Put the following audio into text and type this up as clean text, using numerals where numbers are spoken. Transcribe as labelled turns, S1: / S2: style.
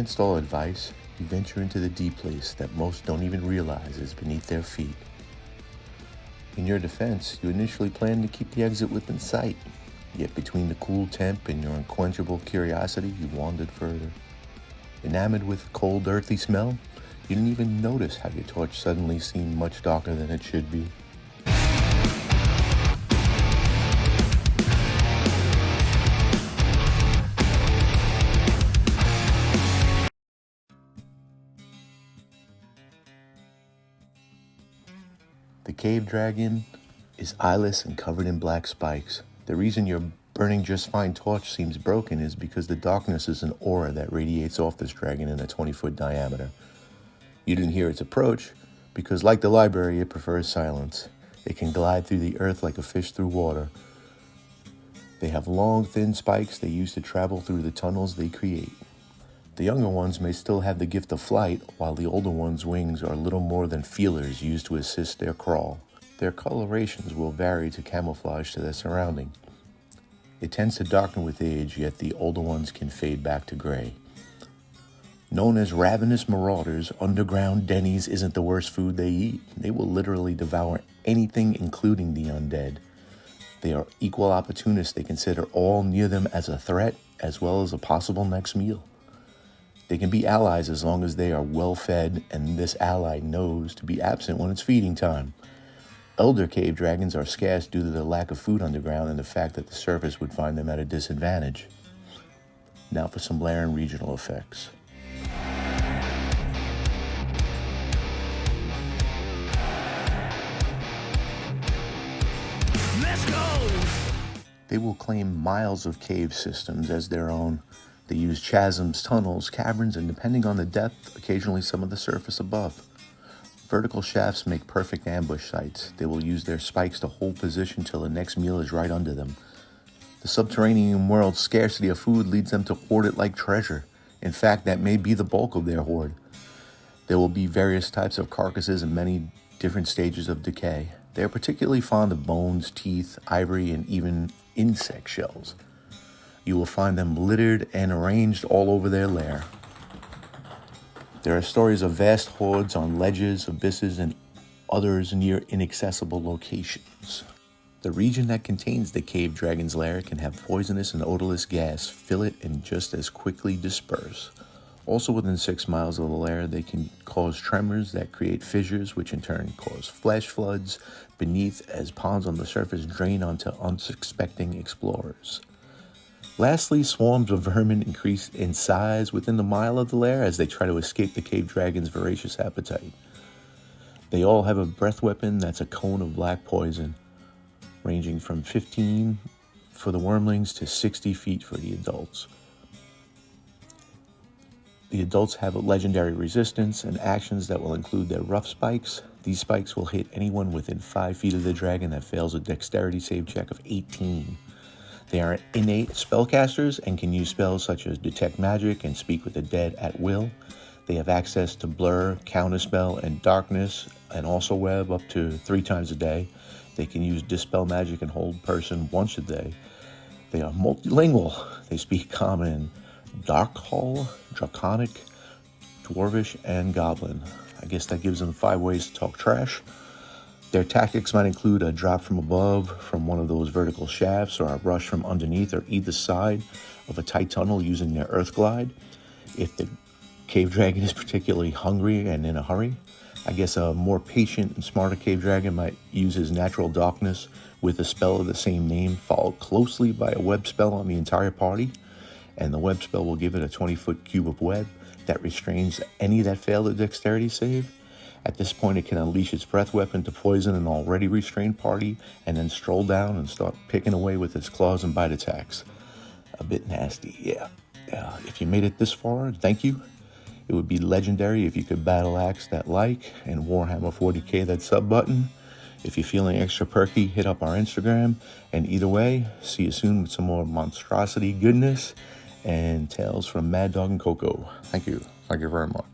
S1: install advice, you venture into the deep place that most don't even realize is beneath their feet. In your defense, you initially planned to keep the exit within sight, yet between the cool temp and your unquenchable curiosity, you wandered further. Enamored with the cold, earthy smell, you didn't even notice how your torch suddenly seemed much darker than it should be. The cave dragon is eyeless and covered in black spikes. The reason your burning just fine torch seems broken is because the darkness is an aura that radiates off this dragon in a 20-foot diameter. You didn't hear its approach because, like the library, it prefers silence. It can glide through the earth like a fish through water. They have long, thin spikes they use to travel through the tunnels they create. The younger ones may still have the gift of flight, while the older ones' wings are little more than feelers used to assist their crawl. Their colorations will vary to camouflage to their surrounding. It tends to darken with age, yet the older ones can fade back to gray. Known as ravenous marauders, underground dennies isn't the worst food they eat. They will literally devour anything, including the undead. They are equal opportunists. They consider all near them as a threat, as well as a possible next meal. They can be allies as long as they are well fed, and this ally knows to be absent when it's feeding time. Elder cave dragons are scarce due to the lack of food underground and the fact that the surface would find them at a disadvantage. Now for some lair and regional effects. Let's go! They will claim miles of cave systems as their own. They use chasms, tunnels, caverns, and depending on the depth, occasionally some of the surface above. Vertical shafts make perfect ambush sites. They will use their spikes to hold position till the next meal is right under them. The subterranean world's scarcity of food leads them to hoard it like treasure. In fact, that may be the bulk of their hoard. There will be various types of carcasses in many different stages of decay. They are particularly fond of bones, teeth, ivory, and even insect shells. You will find them littered and arranged all over their lair. There are stories of vast hoards on ledges, abysses, and others near inaccessible locations. The region that contains the cave dragon's lair can have poisonous and odorless gas fill it and just as quickly disperse. Also within 6 miles of the lair, they can cause tremors that create fissures, which in turn cause flash floods beneath as ponds on the surface drain onto unsuspecting explorers. Lastly, swarms of vermin increase in size within the mile of the lair as they try to escape the cave dragon's voracious appetite. They all have a breath weapon that's a cone of black poison, ranging from 15 for the wormlings to 60 feet for the adults. The adults have a legendary resistance and actions that will include their rough spikes. These spikes will hit anyone within 5 feet of the dragon that fails a dexterity save check of 18. They are innate spellcasters and can use spells such as Detect Magic and Speak with the Dead at will. They have access to Blur, Counterspell, and Darkness, and also Web up to 3 times a day. They can use Dispel Magic and Hold Person once a day. They are multilingual. They speak Common, Darkhull, Draconic, Dwarvish, and Goblin. I guess that gives them 5 ways to talk trash. Their tactics might include a drop from above from one of those vertical shafts, or a rush from underneath or either side of a tight tunnel using their earth glide. If the cave dragon is particularly hungry and in a hurry, I guess a more patient and smarter cave dragon might use his natural darkness with a spell of the same name, followed closely by a web spell on the entire party. And the web spell will give it a 20-foot cube of web that restrains any that fail the dexterity save. At this point, it can unleash its breath weapon to poison an already restrained party and then stroll down and start picking away with its claws and bite attacks. A bit nasty, yeah. If you made it this far, thank you. It would be legendary if you could battle axe that like and Warhammer 40k that sub button. If you're feeling extra perky, hit up our Instagram. And either way, see you soon with some more monstrosity goodness and tales from Mad Dog and Coco. Thank you. Thank you very much.